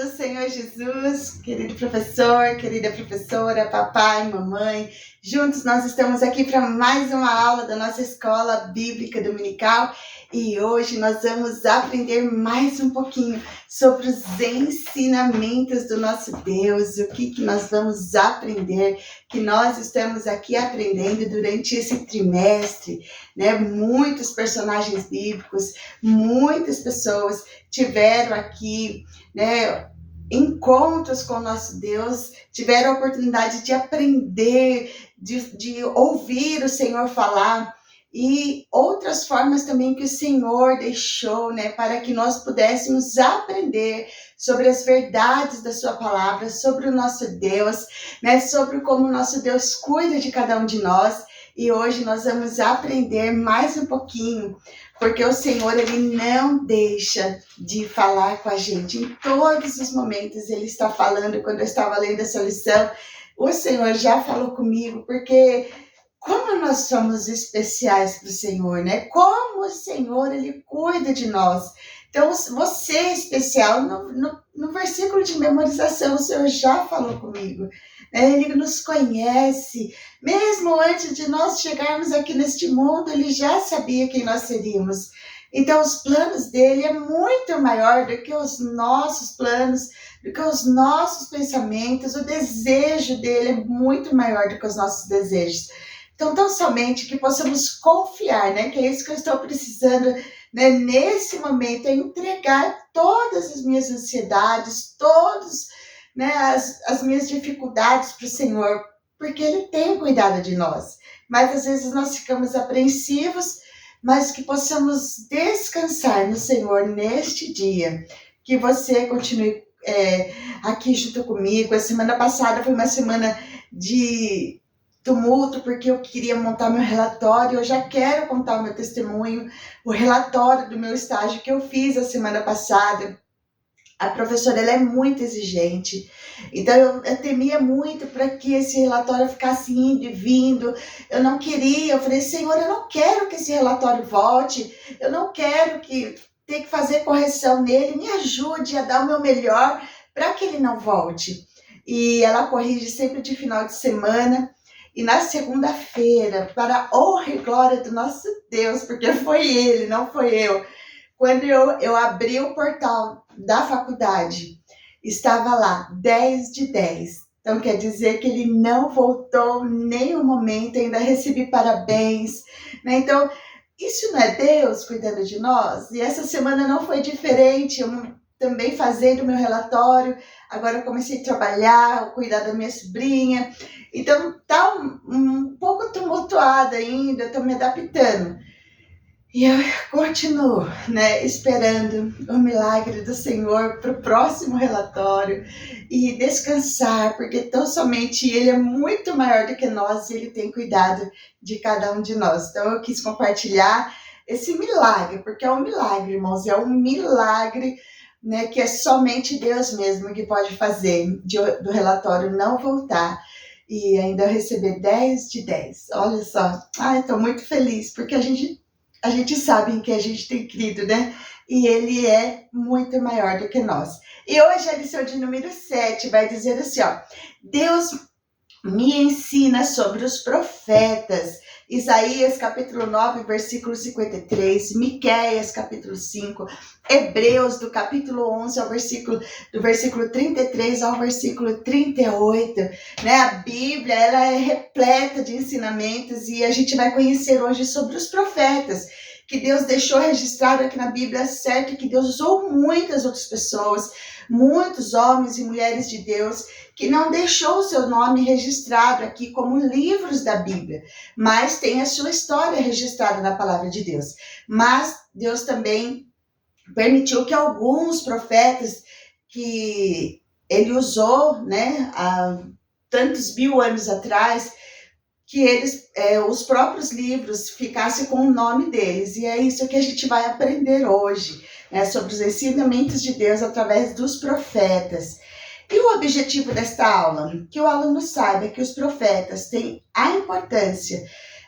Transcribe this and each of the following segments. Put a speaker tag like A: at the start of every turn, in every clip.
A: do Senhor Jesus, querido professor, querida professora, papai, mamãe. Juntos nós estamos aqui para mais uma aula da nossa escola bíblica dominical e hoje nós vamos aprender mais um pouquinho sobre os ensinamentos do nosso Deus, o que nós vamos aprender, que nós estamos aqui aprendendo durante esse trimestre, né? Muitos personagens bíblicos, muitas pessoas tiveram aqui, né, encontros com o nosso Deus, tiveram a oportunidade de aprender, de ouvir o Senhor falar e outras formas também que o Senhor deixou, né, para que nós pudéssemos aprender sobre as verdades da sua palavra, sobre o nosso Deus, né, sobre como o nosso Deus cuida de cada um de nós. E hoje nós vamos aprender mais um pouquinho, porque o Senhor, Ele não deixa de falar com a gente. Em todos os momentos Ele está falando. Quando eu estava lendo essa lição, o Senhor já falou comigo, porque como nós somos especiais para o Senhor, né? Como o Senhor, Ele cuida de nós. Então, você é especial. No versículo de memorização, o Senhor já falou comigo. Ele nos conhece. Mesmo antes de nós chegarmos aqui neste mundo, Ele já sabia quem nós seríamos. Então, os planos dEle é muito maior do que os nossos planos, do que os nossos pensamentos. O desejo dEle é muito maior do que os nossos desejos. Então, tão somente que possamos confiar, né? Que é isso que eu estou precisando, né, nesse momento, é entregar todas as minhas ansiedades, todas, né, as minhas dificuldades para o Senhor, porque Ele tem cuidado de nós. Mas às vezes nós ficamos apreensivos, mas que possamos descansar no Senhor neste dia. Que você continue aqui junto comigo. A semana passada foi uma semana de tumulto, porque eu queria montar meu relatório. Eu já quero contar o meu testemunho, o relatório do meu estágio que eu fiz a semana passada. A professora, ela é muito exigente, então eu temia muito para que esse relatório ficasse indo e vindo. Eu não queria, eu falei, Senhor, eu não quero que esse relatório volte, eu não quero ter que fazer correção nele, me ajude a dar o meu melhor para que ele não volte. E ela corrige sempre de final de semana. E na segunda-feira, para a honra e glória do nosso Deus, porque foi Ele, não foi eu, quando eu abri o portal da faculdade, estava lá 10 de 10. Então quer dizer que ele não voltou nenhum momento, ainda recebi parabéns, né? Então, isso não é Deus cuidando de nós? E essa semana não foi diferente. Eu também fazendo o meu relatório, agora eu comecei a trabalhar, cuidar da minha sobrinha. Então tá um pouco tumultuada ainda, estou me adaptando. E eu continuo, né, esperando o milagre do Senhor para o próximo relatório e descansar, porque tão somente Ele é muito maior do que nós e Ele tem cuidado de cada um de nós. Então eu quis compartilhar esse milagre, porque é um milagre, irmãos, é um milagre, né, que é somente Deus mesmo que pode fazer, do relatório não voltar e ainda receber 10 de 10. Olha só, estou muito feliz, porque a gente sabe em que a gente tem crido, né? E Ele é muito maior do que nós. E hoje a lição de número 7 vai dizer assim, ó: Deus me ensina sobre os profetas. Isaías capítulo 9, versículo 53, Miqueias capítulo 5, Hebreus do capítulo 11 do versículo 33 ao versículo 38, né? A Bíblia, ela é repleta de ensinamentos e a gente vai conhecer hoje sobre os profetas, que Deus deixou registrado aqui na Bíblia, certo? Que Deus usou muitas outras pessoas, muitos homens e mulheres de Deus, que não deixou o seu nome registrado aqui como livros da Bíblia, mas tem a sua história registrada na palavra de Deus. Mas Deus também permitiu que alguns profetas que Ele usou, né, há tantos mil anos atrás, que eles, os próprios livros ficassem com o nome deles. E é isso que a gente vai aprender hoje, né, sobre os ensinamentos de Deus através dos profetas. E o objetivo desta aula? Que o aluno saiba que os profetas têm a importância,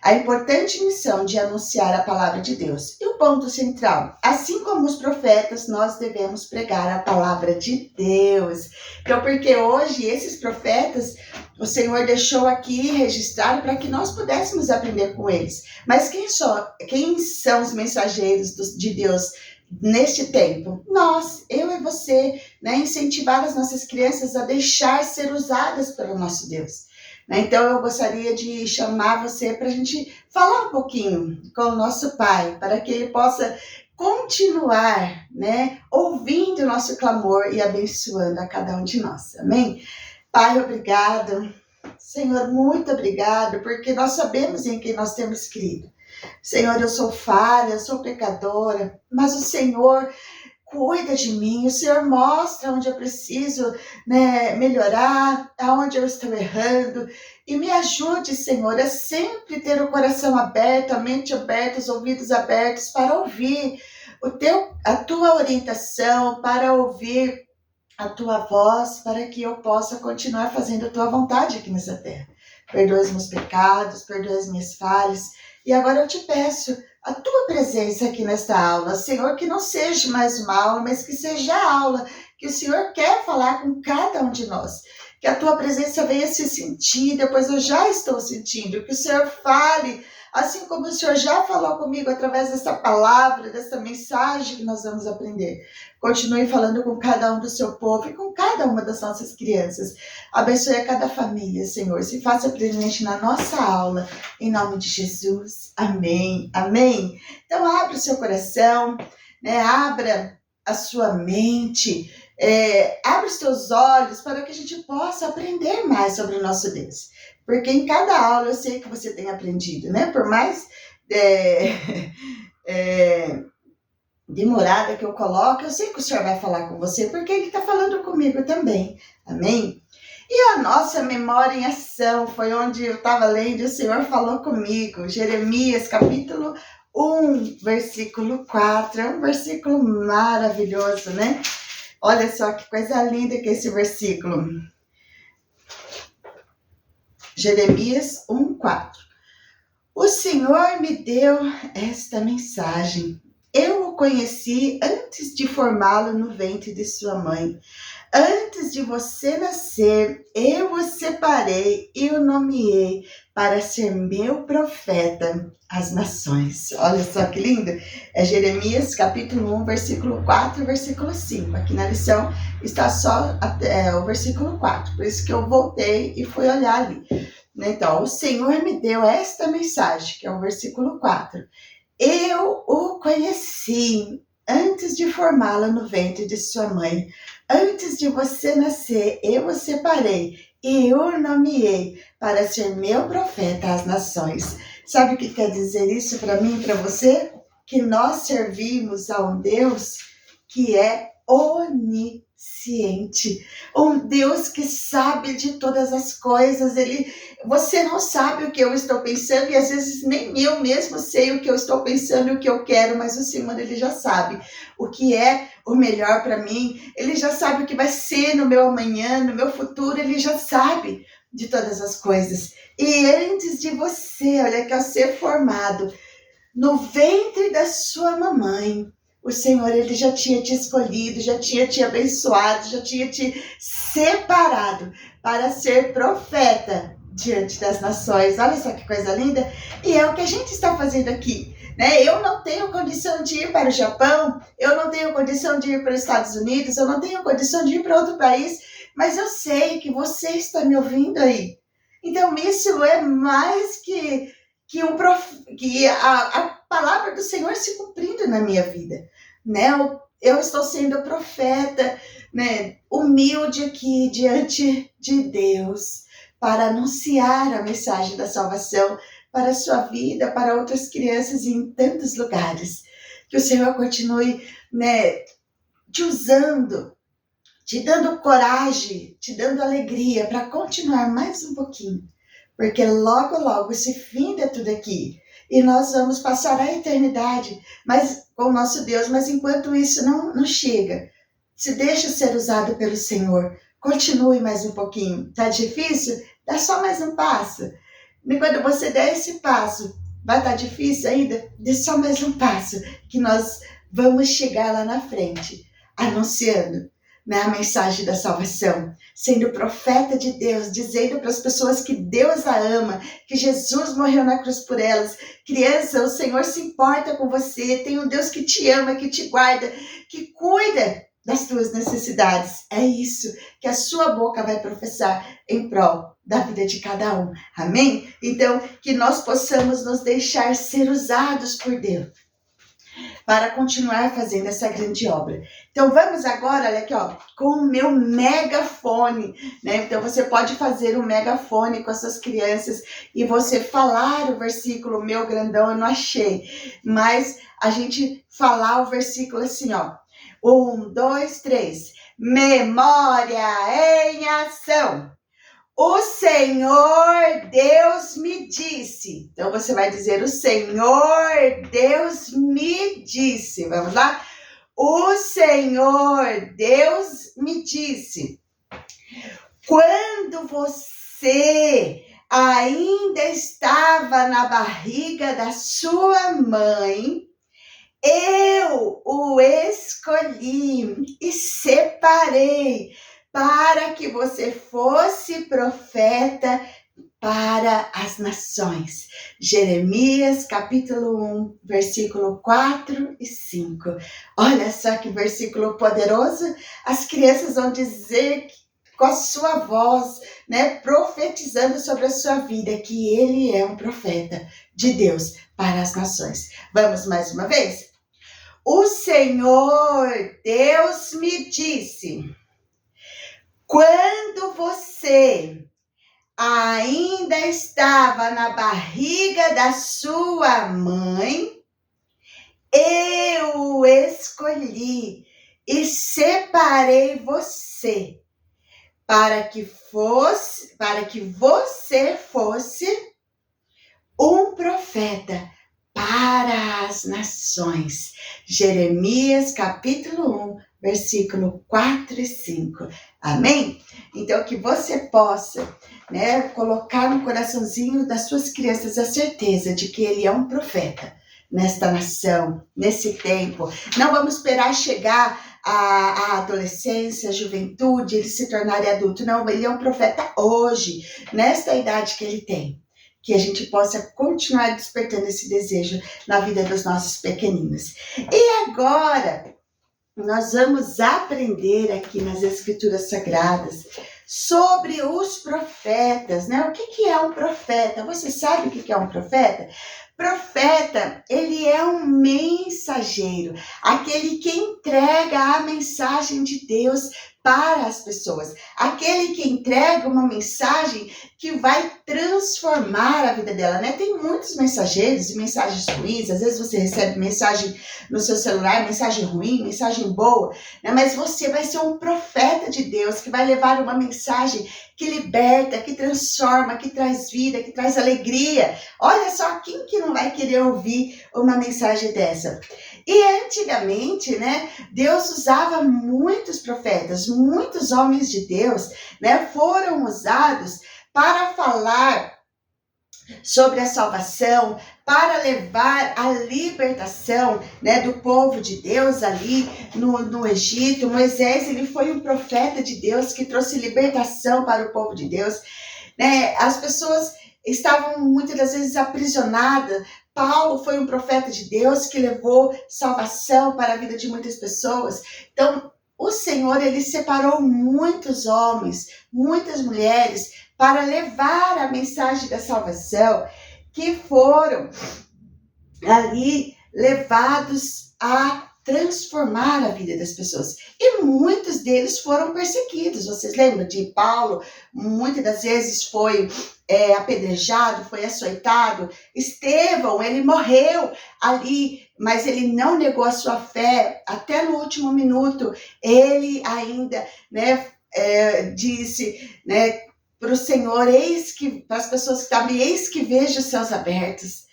A: a importante missão de anunciar a palavra de Deus. E o ponto central, assim como os profetas, nós devemos pregar a palavra de Deus. Então, porque hoje esses profetas, o Senhor deixou aqui registrado para que nós pudéssemos aprender com eles. Mas quem são os mensageiros de Deus neste tempo? Nós, eu e você, né? Incentivar as nossas crianças a deixar ser usadas pelo nosso Deus. Então, eu gostaria de chamar você para a gente falar um pouquinho com o nosso Pai, para que Ele possa continuar, né, ouvindo o nosso clamor e abençoando a cada um de nós. Amém? Pai, obrigado. Senhor, muito obrigado, porque nós sabemos em quem nós temos crido. Senhor, eu sou falha, eu sou pecadora, mas o Senhor cuida de mim, o Senhor mostra onde eu preciso, né, melhorar, aonde eu estou errando, e me ajude, Senhor, a sempre ter o coração aberto, a mente aberta, os ouvidos abertos para ouvir a tua orientação, para ouvir a tua voz, para que eu possa continuar fazendo a tua vontade aqui nessa terra. Perdoa os meus pecados, perdoa as minhas falhas, e agora eu te peço a tua presença aqui nesta aula, Senhor, que não seja mais uma aula, mas que seja a aula que o Senhor quer falar com cada um de nós. Que a tua presença venha se sentir, depois eu já estou sentindo, que o Senhor fale, assim como o Senhor já falou comigo através dessa palavra, dessa mensagem que nós vamos aprender. Continue falando com cada um do seu povo e com cada uma das nossas crianças. Abençoe a cada família, Senhor. Se faça presente na nossa aula. Em nome de Jesus. Amém. Amém. Então, abra o seu coração, né? Abra a sua mente, abra os seus olhos para que a gente possa aprender mais sobre o nosso Deus. Porque em cada aula eu sei que você tem aprendido, né? Por mais demorada que eu coloque, eu sei que o Senhor vai falar com você, porque Ele está falando comigo também. Amém? E a nossa memória em ação foi onde eu estava lendo e o Senhor falou comigo. Jeremias, capítulo 1, versículo 4. É um versículo maravilhoso, né? Olha só que coisa linda que é esse versículo. Jeremias 1, 4. O Senhor me deu esta mensagem. Eu o conheci antes de formá-lo no ventre de sua mãe. Antes de você nascer, eu o separei e o nomeei para ser meu profeta às nações. Olha só que lindo! É Jeremias, capítulo 1, versículo 4 e versículo 5. Aqui na lição está só o versículo 4, por isso que eu voltei e fui olhar ali. Então, o Senhor me deu esta mensagem, que é o versículo 4. Eu o conheci antes de formá-la no ventre de sua mãe. Antes de você nascer, eu o separei e o nomeei para ser meu profeta às nações. Sabe o que quer dizer isso para mim e para você? Que nós servimos a um Deus que é onisciente. Um Deus que sabe de todas as coisas. Você não sabe o que eu estou pensando e às vezes nem eu mesmo sei o que eu estou pensando e o que eu quero, mas o Senhor, Ele já sabe o que é o melhor para mim. Ele já sabe o que vai ser no meu amanhã, no meu futuro. Ele já sabe de todas as coisas. E antes de você, olha que ao ser formado no ventre da sua mamãe, o Senhor, Ele já tinha te escolhido, já tinha te abençoado, já tinha te separado para ser profeta diante das nações. Olha só que coisa linda. E é o que a gente está fazendo aqui, né? Eu não tenho condição de ir para o Japão, eu não tenho condição de ir para os Estados Unidos, eu não tenho condição de ir para outro país, mas eu sei que você está me ouvindo aí. Então, isso é mais que a palavra do Senhor se cumprindo na minha vida, né? Eu estou sendo profeta, né? Humilde aqui diante de Deus para anunciar a mensagem da salvação para a sua vida, para outras crianças em tantos lugares. Que o Senhor continue, né, te usando, te dando coragem, te dando alegria para continuar mais um pouquinho. Porque logo, logo se finda tudo aqui. E nós vamos passar a eternidade com o nosso Deus. Mas enquanto isso não chega, se deixa ser usado pelo Senhor. Continue mais um pouquinho. Tá difícil? Dá só mais um passo. E quando você der esse passo, vai estar difícil ainda? Dê só mais um passo, que nós vamos chegar lá na frente, anunciando, né, a mensagem da salvação, sendo profeta de Deus, dizendo para as pessoas que Deus a ama, que Jesus morreu na cruz por elas. Criança, o Senhor se importa com você, tem um Deus que te ama, que te guarda, que cuida das tuas necessidades. É isso que a sua boca vai professar em prol da vida de cada um. Amém? Então, que nós possamos nos deixar ser usados por Deus para continuar fazendo essa grande obra. Então vamos agora, olha aqui, ó, com o meu megafone, né? Então você pode fazer um megafone com as suas crianças e você falar o versículo, meu grandão eu não achei, mas a gente falar o versículo assim, ó, 1, 2, 3, memória em ação. O Senhor Deus me disse. Então você vai dizer: o Senhor Deus me disse. Vamos lá? O Senhor Deus me disse. Quando você ainda estava na barriga da sua mãe, eu o escolhi e separei para que você fosse profeta para as nações. Jeremias, capítulo 1, versículo 4 e 5. Olha só que versículo poderoso. As crianças vão dizer com a sua voz, né, profetizando sobre a sua vida, que ele é um profeta de Deus para as nações. Vamos mais uma vez? O Senhor Deus me disse: quando você ainda estava na barriga da sua mãe, eu o escolhi e separei você para que você fosse um profeta para as nações. Jeremias capítulo 1, versículo 4 e 5. Amém? Então, que você possa, né, colocar no coraçãozinho das suas crianças a certeza de que ele é um profeta nesta nação, nesse tempo. Não vamos esperar chegar à adolescência, à juventude, ele se tornar adulto. Não, ele é um profeta hoje, nesta idade que ele tem. Que a gente possa continuar despertando esse desejo na vida dos nossos pequeninos. E agora, nós vamos aprender aqui nas Escrituras Sagradas sobre os profetas, né? O que é um profeta? Você sabe o que é um profeta? Profeta, ele é um mensageiro, aquele que entrega a mensagem de Deus para as pessoas, aquele que entrega uma mensagem que vai transformar a vida dela, né? Tem muitos mensageiros e mensagens ruins, às vezes você recebe mensagem no seu celular, mensagem ruim, mensagem boa, né? Mas você vai ser um profeta de Deus que vai levar uma mensagem que liberta, que transforma, que traz vida, que traz alegria. Olha só, quem que não vai querer ouvir uma mensagem dessa? E antigamente, né, Deus usava muitos profetas, muitos homens de Deus, né, foram usados para falar sobre a salvação, para levar a libertação, né, do povo de Deus ali no Egito. Moisés, ele foi um profeta de Deus que trouxe libertação para o povo de Deus, né? As pessoas estavam muitas das vezes aprisionadas. Paulo foi um profeta de Deus que levou salvação para a vida de muitas pessoas. Então, o Senhor, ele separou muitos homens, muitas mulheres para levar a mensagem da salvação, que foram ali levados a transformar a vida das pessoas. E muitos deles foram perseguidos. Vocês lembram de Paulo? Muitas das vezes foi apedrejado, foi açoitado. Estevão, ele morreu ali, mas ele não negou a sua fé. Até no último minuto, ele ainda, né, disse, né, para o Senhor, para as pessoas que estavam, eis que vejo os céus abertos.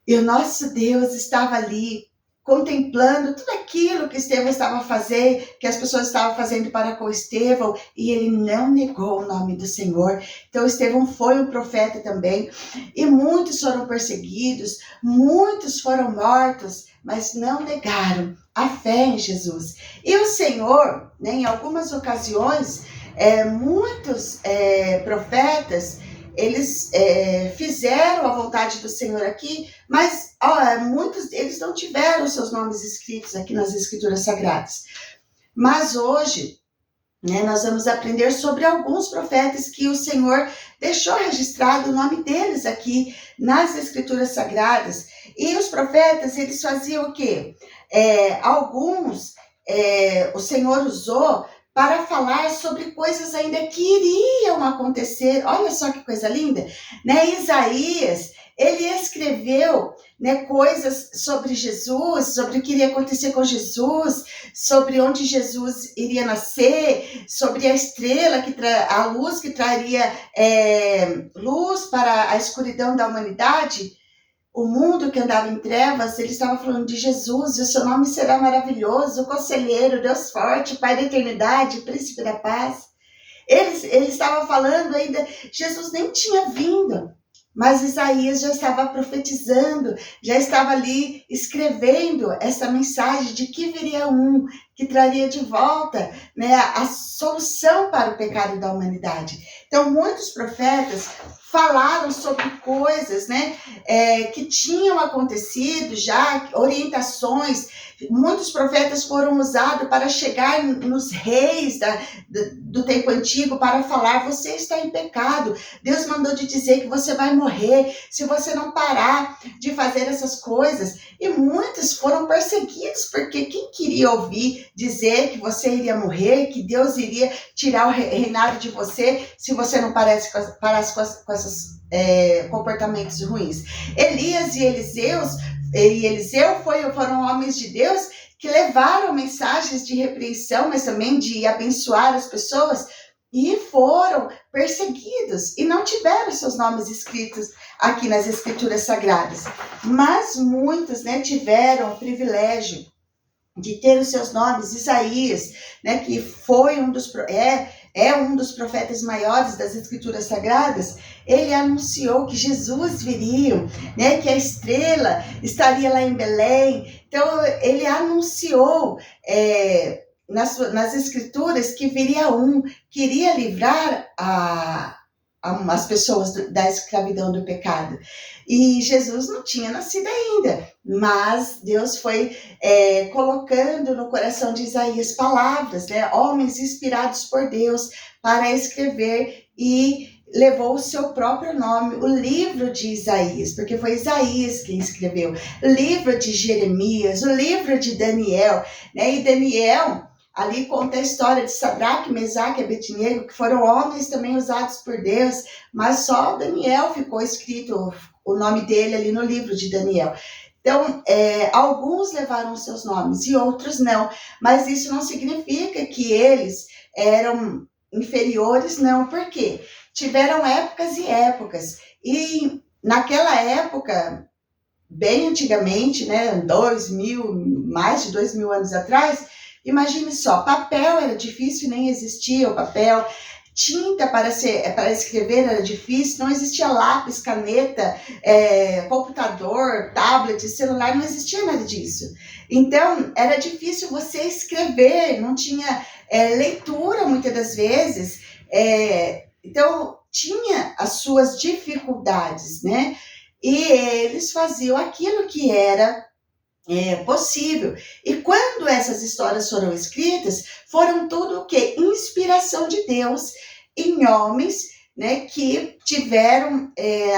A: E o nosso Deus estava ali contemplando tudo aquilo que Estevão estava fazendo, que as pessoas estavam fazendo para com Estevão, e ele não negou o nome do Senhor. Então Estevão foi um profeta também, e muitos foram perseguidos, muitos foram mortos, mas não negaram a fé em Jesus. E o Senhor, né, em algumas ocasiões, muitos profetas, eles fizeram a vontade do Senhor aqui, mas muitos deles não tiveram seus nomes escritos aqui nas Escrituras Sagradas. Mas hoje, né, nós vamos aprender sobre alguns profetas que o Senhor deixou registrado o nome deles aqui nas Escrituras Sagradas. E os profetas, eles faziam o quê? Alguns o Senhor usou para falar sobre coisas ainda que iriam acontecer. Olha só que coisa linda, né? Isaías, ele escreveu, né, coisas sobre Jesus, sobre o que iria acontecer com Jesus, sobre onde Jesus iria nascer, sobre a estrela, a luz que traria luz para a escuridão da humanidade. O mundo que andava em trevas, ele estava falando de Jesus, e o seu nome será maravilhoso, Conselheiro, Deus forte, Pai da eternidade, Príncipe da paz. Ele estava falando ainda, Jesus nem tinha vindo, mas Isaías já estava profetizando, já estava ali escrevendo essa mensagem de que viria um que traria de volta, né, a solução para o pecado da humanidade. Então, muitos profetas falaram sobre coisas, né, que tinham acontecido já, orientações. Muitos profetas foram usados para chegar nos reis do tempo antigo para falar: você está em pecado, Deus mandou te dizer que você vai morrer se você não parar de fazer essas coisas. E muitos foram perseguidos, porque quem queria ouvir dizer que você iria morrer, que Deus iria tirar o reinado de você se você não parasse com esses comportamentos ruins. Elias e Eliseu foram homens de Deus que levaram mensagens de repreensão, mas também de abençoar as pessoas, e foram perseguidos e não tiveram seus nomes escritos aqui nas Escrituras Sagradas. Mas muitos, né, tiveram o privilégio de ter os seus nomes. Isaías, né, que foi um dos profetas maiores das Escrituras Sagradas, ele anunciou que Jesus viria, né, que a estrela estaria lá em Belém. Então, ele anunciou nas Escrituras que viria um, que iria livrar as pessoas da escravidão do pecado. E Jesus não tinha nascido ainda, mas Deus foi colocando no coração de Isaías palavras, né? Homens inspirados por Deus para escrever, e levou o seu próprio nome, o livro de Isaías, porque foi Isaías quem escreveu, o livro de Jeremias, o livro de Daniel, né? E Daniel ali conta a história de Sadraque, Mesaque e Abednego, que foram homens também usados por Deus, mas só Daniel ficou escrito o nome dele ali no livro de Daniel. Então, alguns levaram seus nomes e outros não, mas isso não significa que eles eram inferiores, não. Por quê? Tiveram épocas e épocas, e naquela época, bem antigamente, né, mais de 2.000 anos atrás, imagine só, papel era difícil, nem existia o papel. Tinta para escrever era difícil, não existia lápis, caneta, computador, tablet, celular, não existia nada disso. Então, era difícil você escrever, não tinha leitura muitas das vezes. Então, tinha as suas dificuldades, né? E eles faziam aquilo que era possível. E quando essas histórias foram escritas, foram tudo o quê? Inspiração de Deus em homens, né, que tiveram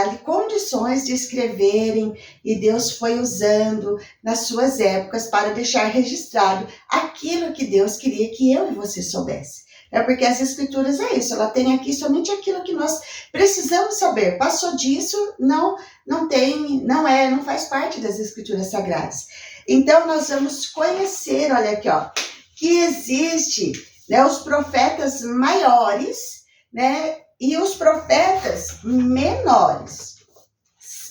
A: ali condições de escreverem, e Deus foi usando nas suas épocas para deixar registrado aquilo que Deus queria que eu e você soubesse. Porque as Escrituras é isso, ela tem aqui somente aquilo que nós precisamos saber. Passou disso, não faz parte das Escrituras Sagradas. Então, nós vamos conhecer, olha aqui, ó, que existe, né, os profetas maiores, né, e os profetas menores.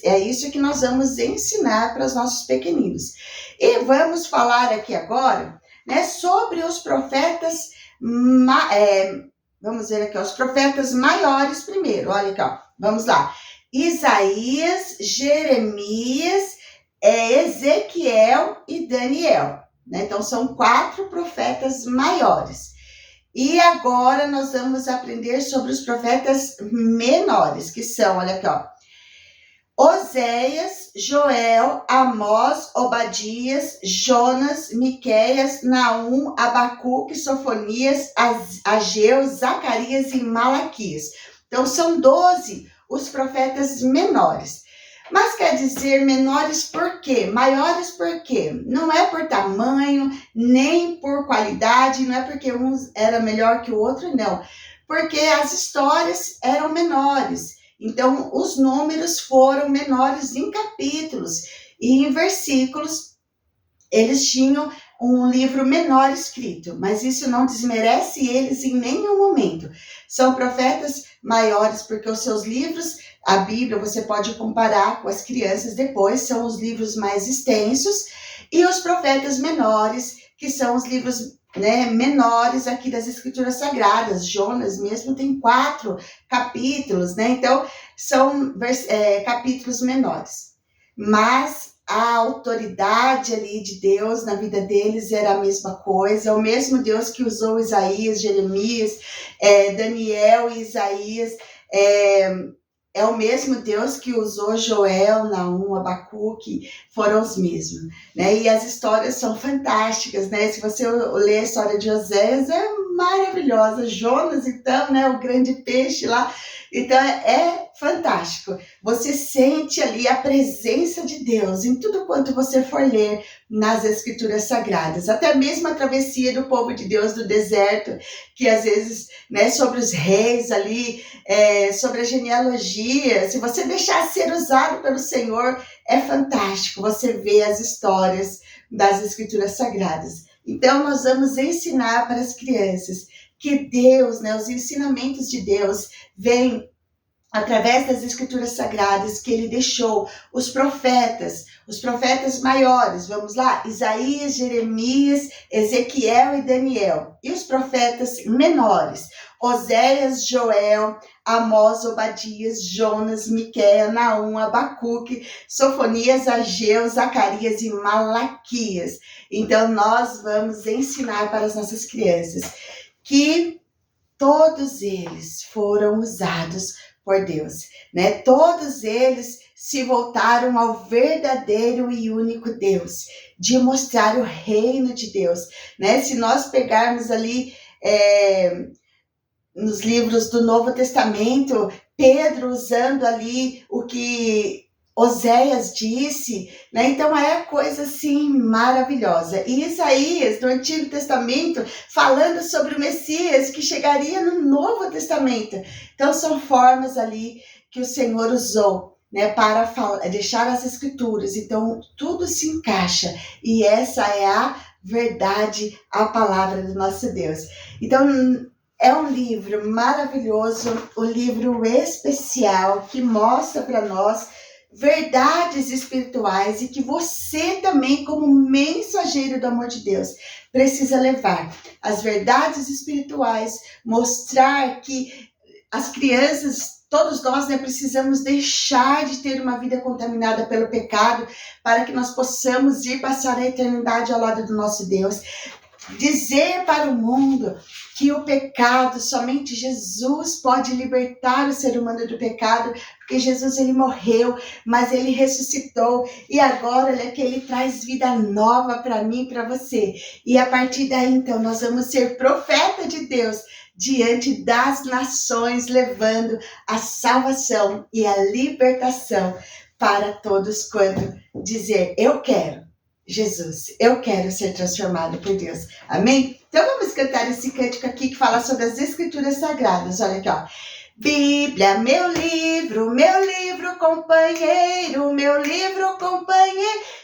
A: É isso que nós vamos ensinar para os nossos pequeninos. E vamos falar aqui agora, né, sobre os profetas, vamos ver aqui, os profetas maiores primeiro. Olha aqui, ó, vamos lá. Isaías, Jeremias, Ezequiel e Daniel. Né? Então, são 4 profetas maiores. E agora nós vamos aprender sobre os profetas menores, que são, olha aqui, ó, Oséias, Joel, Amós, Obadias, Jonas, Miqueias, Naum, Abacuque, Sofonias, Ageu, Zacarias e Malaquias. Então, são 12 os profetas menores. Mas quer dizer menores por quê? Maiores por quê? Não é por tamanho, nem por qualidade, não é porque um era melhor que o outro, não. Porque as histórias eram menores. Então, os números foram menores em capítulos e em versículos. Eles tinham um livro menor escrito, mas isso não desmerece eles em nenhum momento. São profetas maiores porque os seus livros, a Bíblia, você pode comparar com as crianças depois, são os livros mais extensos, e os profetas menores, que são os livros, né, menores aqui das Escrituras Sagradas. Jonas mesmo tem 4 capítulos, né? Então, são capítulos menores. Mas a autoridade ali de Deus na vida deles era a mesma coisa, é o mesmo Deus que usou Isaías, Jeremias, Daniel e Isaías, é o mesmo Deus que usou Joel, Naum, Abacuque, foram os mesmos, né? E as histórias são fantásticas, né? Se você ler a história de Oséias, é maravilhosa. Jonas, então, né? O grande peixe lá. Então, é fantástico. Você sente ali a presença de Deus em tudo quanto você for ler nas Escrituras Sagradas. Até mesmo a travessia do povo de Deus do deserto, que às vezes, né, sobre os reis ali, sobre a genealogia, se você deixar ser usado pelo Senhor, é fantástico. Você vê as histórias das Escrituras Sagradas. Então, nós vamos ensinar para as crianças que Deus, né, os ensinamentos de Deus vêm através das Escrituras Sagradas que ele deixou os profetas maiores, vamos lá, Isaías, Jeremias, Ezequiel e Daniel, e os profetas menores, Oséias, Joel, Amós, Obadias, Jonas, Miqueias, Naum, Abacuque, Sofonias, Ageu, Zacarias e Malaquias. Então, nós vamos ensinar para as nossas crianças que todos eles foram usados por Deus, né? Todos eles se voltaram ao verdadeiro e único Deus, de mostrar o reino de Deus, né? Se nós pegarmos ali nos livros do Novo Testamento, Pedro usando ali o que Oséias disse, né? Então é coisa assim maravilhosa. E Isaías, do Antigo Testamento, falando sobre o Messias que chegaria no Novo Testamento. Então são formas ali que o Senhor usou, né, para deixar as Escrituras. Então tudo se encaixa e essa é a verdade, a palavra do nosso Deus. Então é um livro maravilhoso, um livro especial que mostra para nós verdades espirituais e que você também, como mensageiro do amor de Deus, precisa levar as verdades espirituais, mostrar que as crianças, todos nós, né, precisamos deixar de ter uma vida contaminada pelo pecado para que nós possamos ir passar a eternidade ao lado do nosso Deus. Dizer para o mundo que o pecado, somente Jesus pode libertar o ser humano do pecado, porque Jesus, ele morreu, mas ele ressuscitou, e agora ele traz vida nova para mim e para você. E a partir daí, então, nós vamos ser profeta de Deus diante das nações, levando a salvação e a libertação para todos quando dizer, eu quero Jesus, eu quero ser transformado por Deus. Amém? Então vamos cantar esse cântico aqui que fala sobre as Escrituras Sagradas. Olha aqui, ó. Bíblia, meu livro companheiro,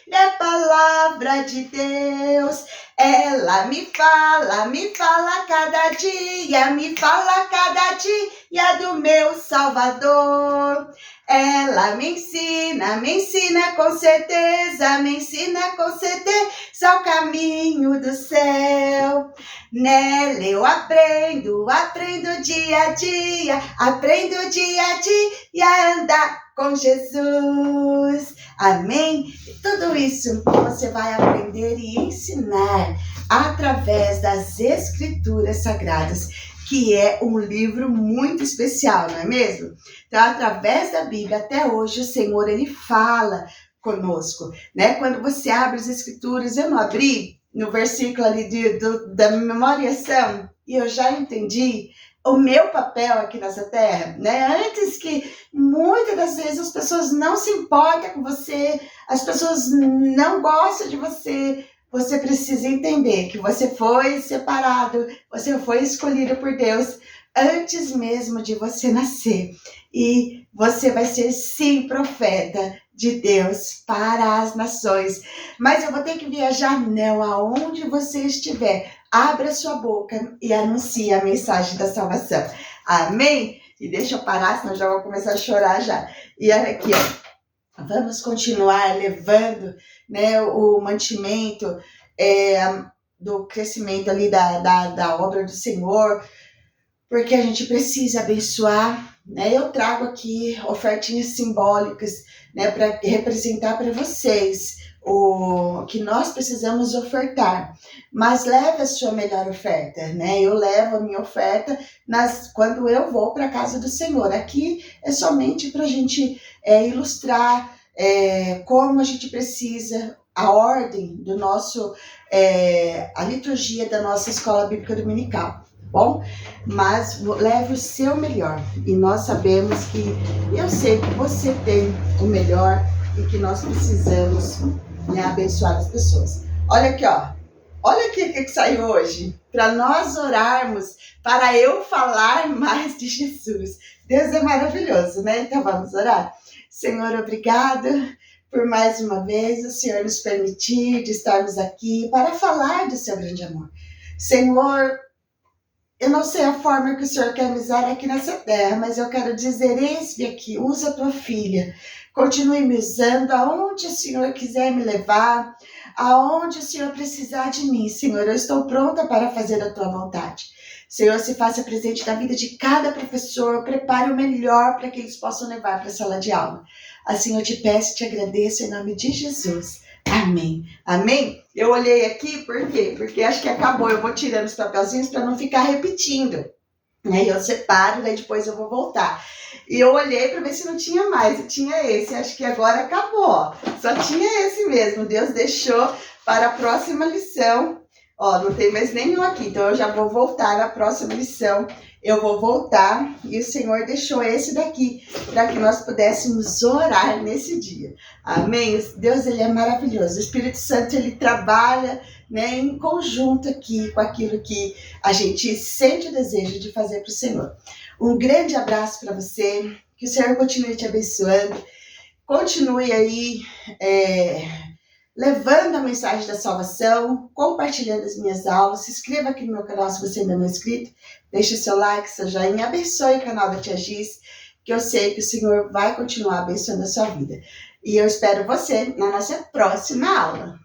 A: é a palavra de Deus. Ela me fala cada dia do meu Salvador. Ela me ensina me ensina com certeza o caminho do céu. Nela eu aprendo dia a dia a andar com Jesus. Amém? Tudo isso você vai aprender e ensinar através das Escrituras Sagradas, que é um livro muito especial, não é mesmo? Então, através da Bíblia, até hoje, o Senhor, Ele fala conosco, né? Quando você abre as Escrituras, eu não abri no versículo ali da memoriação, e eu já entendi o meu papel aqui nessa terra, né? Antes que muitas das vezes as pessoas não se importam com você, as pessoas não gostam de você, você precisa entender que você foi separado, você foi escolhido por Deus antes mesmo de você nascer. E você vai ser, sim, profeta de Deus para as nações. Mas eu vou ter que viajar? Não, aonde você estiver, abra sua boca e anuncie a mensagem da salvação. Amém? E deixa eu parar, senão eu já vou começar a chorar já. E olha aqui, ó. Vamos continuar levando, né, o mantimento do crescimento ali da obra do Senhor, porque a gente precisa abençoar, né? Eu trago aqui ofertinhas simbólicas, né, para representar para vocês o que nós precisamos ofertar. Mas leve a sua melhor oferta, né? Eu levo a minha oferta quando eu vou para a casa do Senhor. Aqui é somente para a gente ilustrar como a gente precisa, a ordem do nosso, a liturgia da nossa escola bíblica dominical. Bom, mas leve o seu melhor, e nós sabemos que, eu sei que você tem o melhor e que nós precisamos, né, abençoar as pessoas. Olha aqui, ó, olha aqui o que saiu hoje, para nós orarmos, para eu falar mais de Jesus. Deus é maravilhoso, né? Então vamos orar. Senhor, obrigado por mais uma vez o Senhor nos permitir de estarmos aqui para falar do seu grande amor. Senhor, eu não sei a forma que o Senhor quer me usar aqui nessa terra, mas eu quero dizer, eis-me aqui, usa a tua filha. Continue me usando aonde o Senhor quiser me levar, aonde o Senhor precisar de mim. Senhor, eu estou pronta para fazer a tua vontade. Senhor, se faça presente na vida de cada professor, prepare o melhor para que eles possam levar para a sala de aula. Assim eu te peço e te agradeço em nome de Jesus. Amém. Amém? Eu olhei aqui, por quê? Porque acho que acabou. Eu vou tirando os papelzinhos para não ficar repetindo. Aí eu separo, daí depois eu vou voltar. E eu olhei para ver se não tinha mais. E tinha esse. Acho que agora acabou. Só tinha esse mesmo. Deus deixou para a próxima lição. Ó, não tem mais nenhum aqui. Então eu já vou voltar na próxima lição. Eu vou voltar e o Senhor deixou esse daqui para que nós pudéssemos orar nesse dia. Amém? Deus, Ele é maravilhoso. O Espírito Santo, Ele trabalha, né, em conjunto aqui com aquilo que a gente sente o desejo de fazer para o Senhor. Um grande abraço para você. Que o Senhor continue te abençoando. Continue aí levando a mensagem da salvação, compartilhando as minhas aulas. Se inscreva aqui no meu canal se você ainda não é inscrito. Deixe o seu like, seu joinha. Abençoe o canal da Tia Giz, que eu sei que o Senhor vai continuar abençoando a sua vida. E eu espero você na nossa próxima aula.